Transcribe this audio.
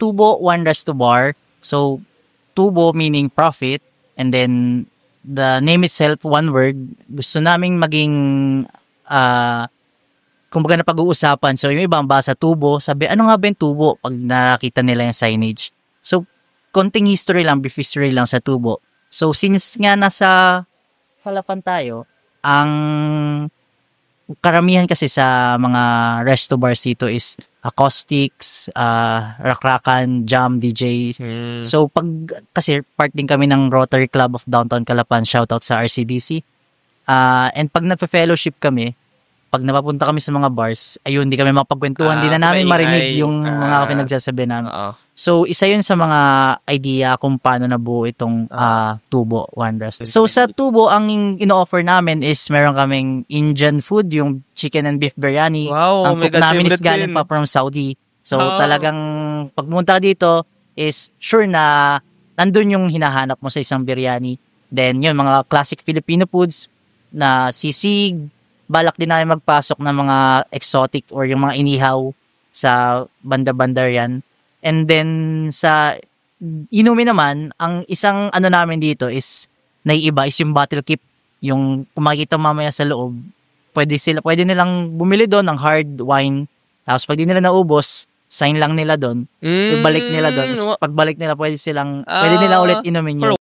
Tubo, one resto bar. So, Tubo meaning profit, and then the name itself, one word. Gusto naming maging, kumbaga na pag-uusapan. So, yung ibang basa Tubo, sabi, ano nga ba yung Tubo? Pag nakita nila yung signage. So, konting history lang, brief history lang sa Tubo. So, since nga nasa halapan tayo, ang karamihan kasi sa mga resto bars dito is acoustics, rakrakan, jam, DJ. So, kasi part din kami ng Rotary Club of Downtown Calapan, shoutout sa RCDC. And pag nagpe-fellowship kami, pag napapunta kami sa mga bars, ayun, di kami mapagkwentuhan, di na namin marinig yung mga pinagsasabi namin. So, isa yun sa mga idea kung paano nabuo itong Tubo, One Rest. So, sa Tubo, ang ino-offer namin is meron kaming Indian food, yung chicken and beef biryani. Wow, ang cook namin is galing pa from Saudi. So, talagang pagpunta dito is sure na nandun yung hinahanap mo sa isang biryani. Then, yun, mga classic Filipino foods na sisig. Balak din namin magpasok ng mga exotic or yung mga inihaw sa banda-banda yan. And then, sa inumin naman, ang isang ano namin dito is, naiiba is yung bottle keep. Yung kung makikita mamaya sa loob, pwede nilang bumili doon ng hard wine. Tapos pag di nila naubos, sign lang nila doon. Ibalik nila doon. Pagbalik nila, pwede nila ulit inumin yun.